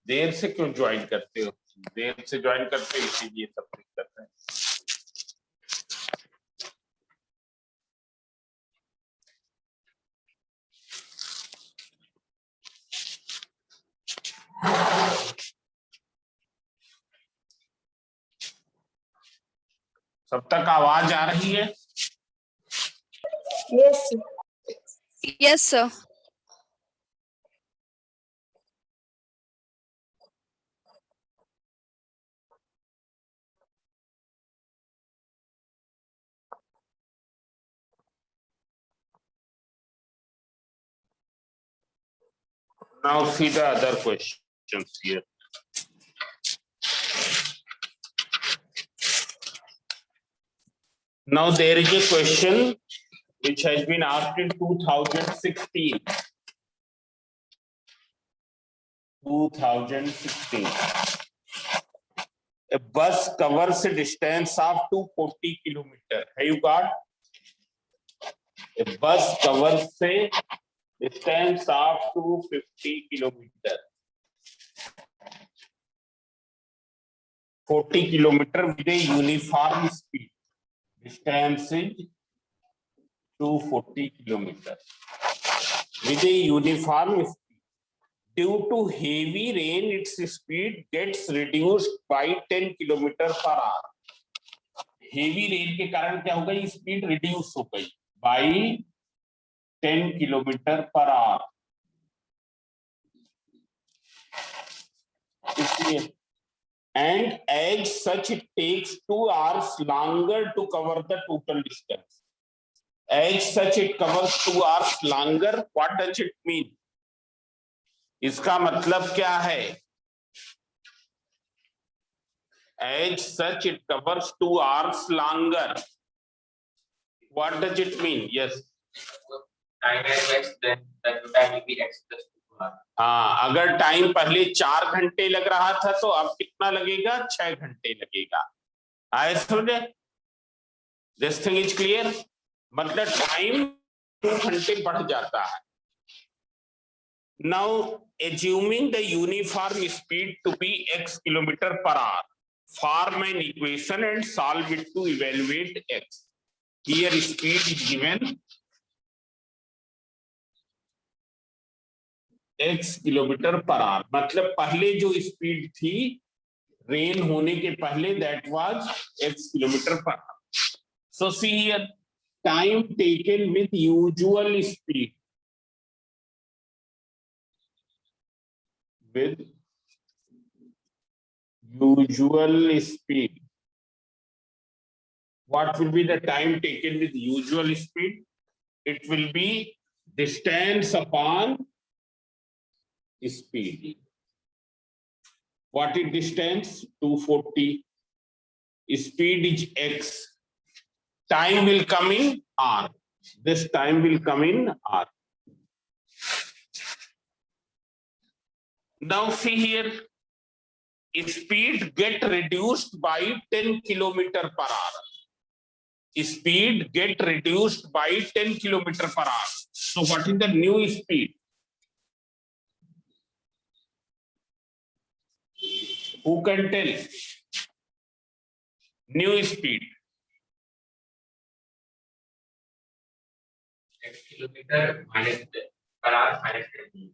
देर से क्यों ज्वाइन करते हो? देर से ज्वाइन करते हो इसीलिए सब कुछ करते हैं। सब तक आवाज आ रही है? Yes Yes, sir. Now see the other questions here. Now there is a question which has been asked in 2016. 2016. A bus covers a distance of 240 kilometers. Have you got? A bus covers a distance of 250 kilometers. 40 kilometers with a uniform speed. Distance is 240 kilometers with a uniform speed. Due to heavy rain, its speed gets reduced by 10 kilometers per hour. Heavy rain के कारण क्या हो गई? Speed reduce हो गई by 10 kilometers per hour. इसलिए and as such it takes 2 hours longer to cover the total distance. As such it covers 2 hours longer. What does it mean? इसका मतलब क्या है? As such it covers 2 hours longer. What does it mean? Yes. Time is x, then the time will be x plus 2 hours. हाँ, अगर time पहले 4 घंटे लग रहा था तो अब कितना लगेगा? 6 घंटे लगेगा। आए समझे? This thing is clear? मतलब टाइम 2 घंटे बढ़ जाता है। Now assuming the uniform speed to be x kilometer per hour, form an equation and solve it to evaluate x. Here speed is given x kilometre per hour, मतलब पहले जो speed थी rain होने के पहले that was x kilometre per hour. So see here, time taken with usual speed, with usual speed. What will be the time taken with usual speed? It will be distance upon speed. What is distance? 240. Speed is x. Time will come in r. This time will come in r. Now see here, speed get reduced by 10 kilometer per hour. Speed get reduced by 10 kilometer per hour. So what is the new speed? Who can tell? New speed. X kilometer minus 10 per hour minus 10.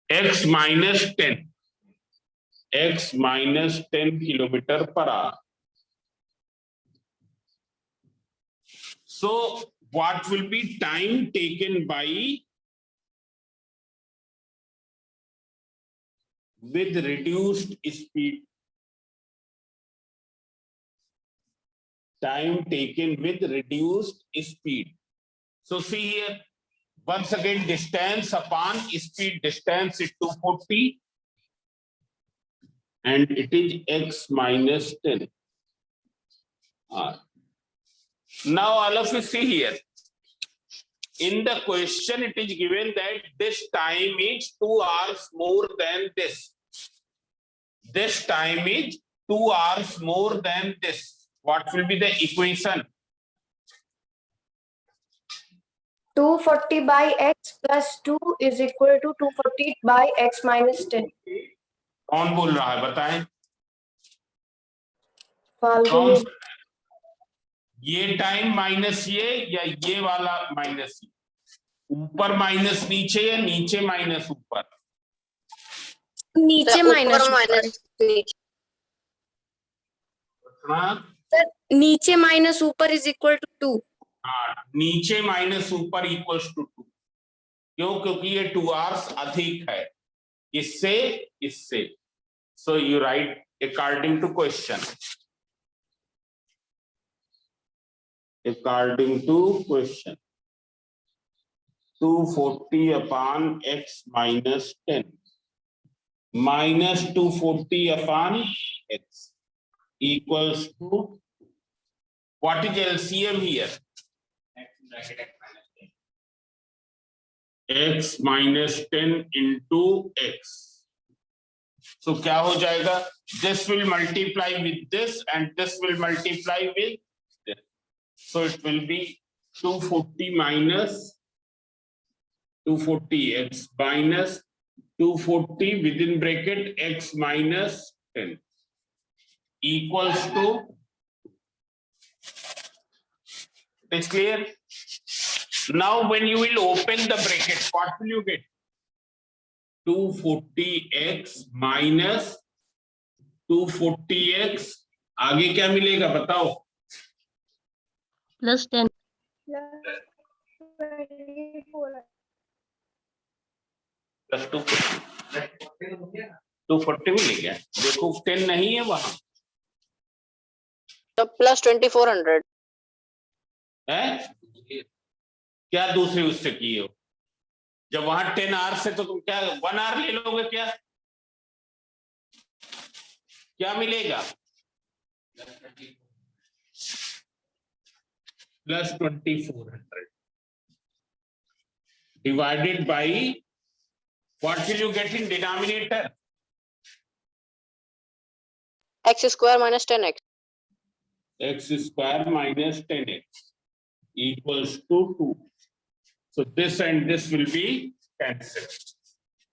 X minus 10. X minus 10 kilometer per hour. So what will be time taken by with reduced speed? Time taken with reduced speed. So see here, once again distance upon speed. Distance is 240 and it is x minus 10 r. Now all of you see here, in the question it is given that this time is 2 hours more than this. This time is 2 hours more than this. What will be the equation? 240 by x plus 2 is equal to 240 by x minus 10. कौन बोल रहा है बताएं? फाल्गुनी। कौन? ये time minus ये या ये वाला माइनस ये? ऊपर माइनस नीचे या नीचे माइनस ऊपर? नीचे माइनस माइनस हाँ, नीचे माइनस ऊपर इज इक्वल टू 2। हाँ, नीचे माइनस ऊपर इक्वल्स टू 2। क्यों? क्योंकि ये 2 आवर्स अधिक है इससे इससे। So you write according to question. According to question 240 upon x minus 10 minus 240 upon x equals to what is LCM here? X minus 10 into x. So क्या हो जाएगा? This will multiply with this and this will multiply with this. So it will be 240 minus 240 x minus 240 within bracket x minus 10 equals to, it's clear? Now when you will open the bracket, what will you get? 240x minus 240x, आगे क्या मिलेगा बताओ? plus 10 plus 240 मिलेगा। देखो 10 नहीं है वहां, plus 2400 है क्या? दूसरे उससे किए हो जब वहां 10 आवर्स है तो तुम क्या 1 आवर ले लोगे? क्या क्या मिलेगा? Plus 2400 divided by what will you get in denominator? x square minus 10x X square minus 10x equals to 2. So this and this will be cancelled.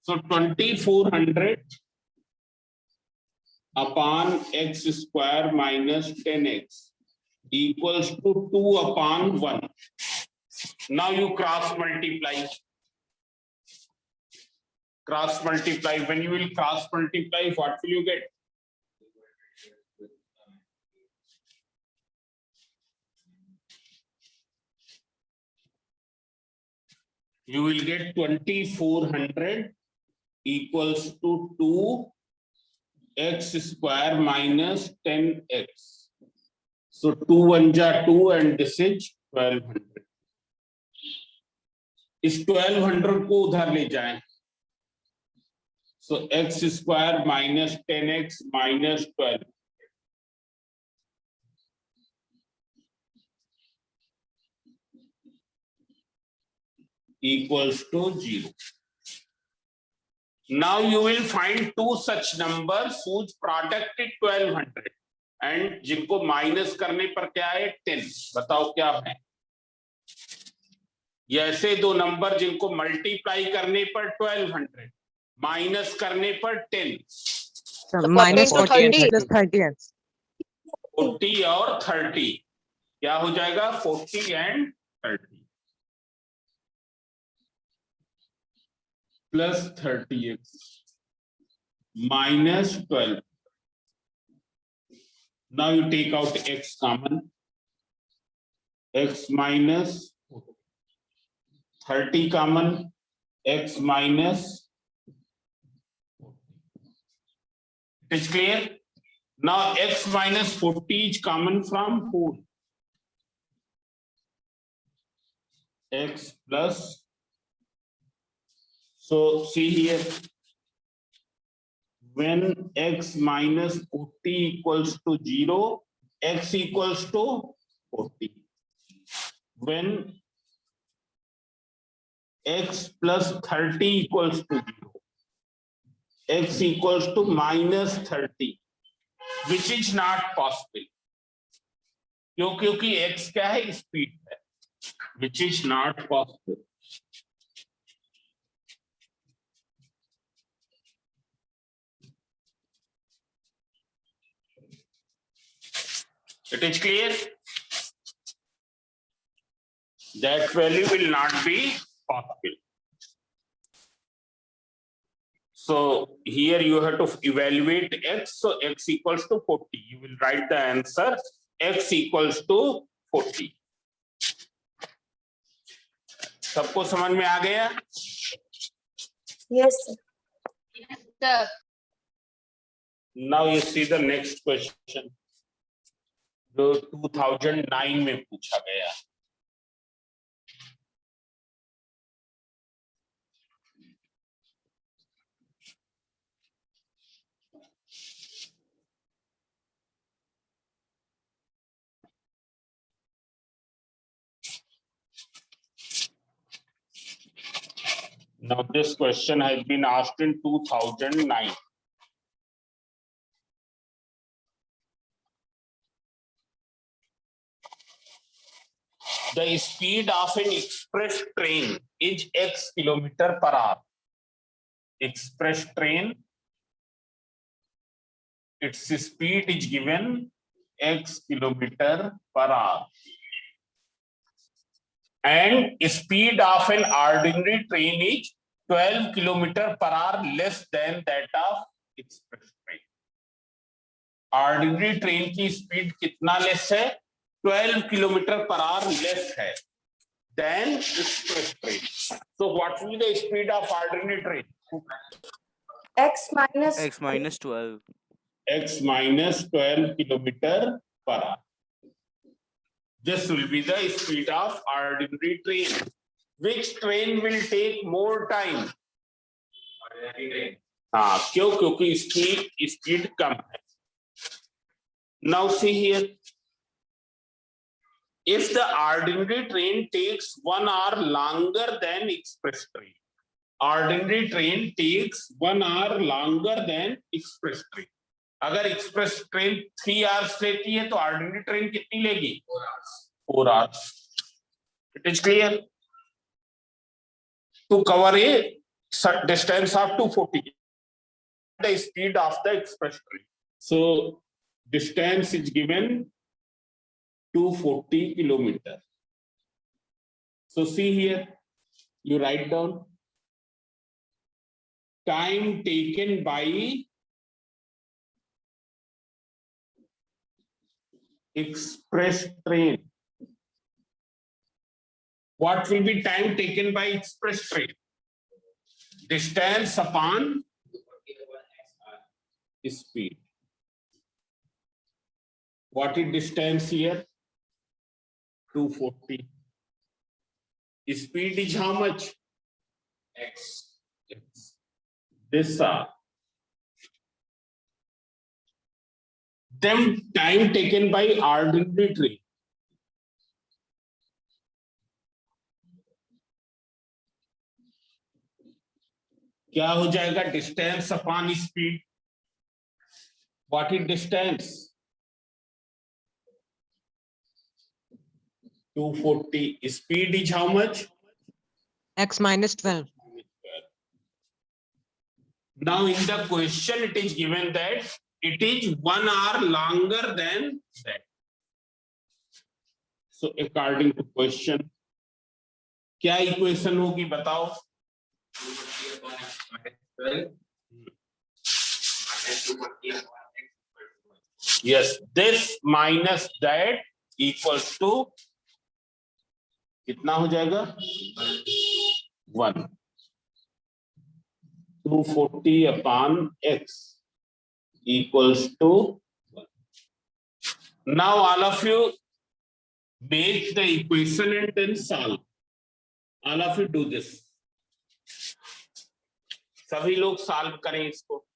So 2400 upon x square minus 10x equals to 2 upon 1. Now you cross multiply. Cross multiply. When you will cross multiply, what will you get? You will get 2400 equals to 2x square minus 10x. So 2 1 ja 2 and this is 1200. इस 1200 को उधर ले जाएं। So x square minus 10x minus 12 equals to 0. Now you will find two such numbers whose product is 1200 and जिनको minus करने पर क्या है 10। बताओ क्या है? ये ऐसे दो नंबर जिनको मल्टीप्लाई करने पर 1200 माइनस करने पर 10। minus 40 40 plus 30 40 और 30 क्या हो जाएगा? 40 and 30 plus 30x minus 12. Now you take out x common. X minus 30 common. X minus. It is clear? Now x minus 40 is common from 4. X plus. So see here. When x minus 40 equals to 0, x equals to 40. When x plus 30 equals to 0, x equals to minus 30, which is not possible. क्योंकि x क्या है? Speed है, which is not possible. It is clear? That value will not be possible. So here you have to evaluate x. So x equals to 40. You will write the answer x equals to 40. सबको समझ में आ गया? Yes, sir. Sir. Now you see the next question. जो 2009 में पूछा गया. Now this question has been asked in 2009. The speed of an express train is x kilometer per hour. Express train, its speed is given x kilometer per hour. And speed of an ordinary train is 12 kilometer per hour less than that of express train. Ordinary train की speed कितना less है? 12 kilometer per hour less है than express train. So what will be the speed of ordinary train? X minus X minus 12. X minus 12 kilometer per hour. This will be the speed of ordinary train. Which train will take more time? Ordinary train. हाँ, क्यों? क्योंकि speed कम है. Now see here. If the ordinary train takes 1 hour longer than express train, ordinary train takes 1 hour longer than express train. अगर express train 3 hours लेती है तो ordinary train कितनी लेगी? 4 hours. 4 hours. It is clear? To cover a distance of 240, the speed of the express train. So distance is given 240 kilometer. So see here, you write down time taken by express train. What will be time taken by express train? Distance upon speed. What is distance here? 240. Speed is how much? X. This then time taken by ordinary train. क्या हो जाएगा? Distance upon speed. What is distance? 240. Speed is how much? X minus 12. Now in the question it is given that it is 1 hour longer than that. So according to question, क्या equation होगी बताओ? 240 upon X minus 12. Minus 240 upon X equal to 1. Yes, this minus that equals to कितना हो जाएगा? 1. 240 upon X equals to 1. Now all of you make the equation and then solve. All of you do this. सभी लोग solve करें इसको.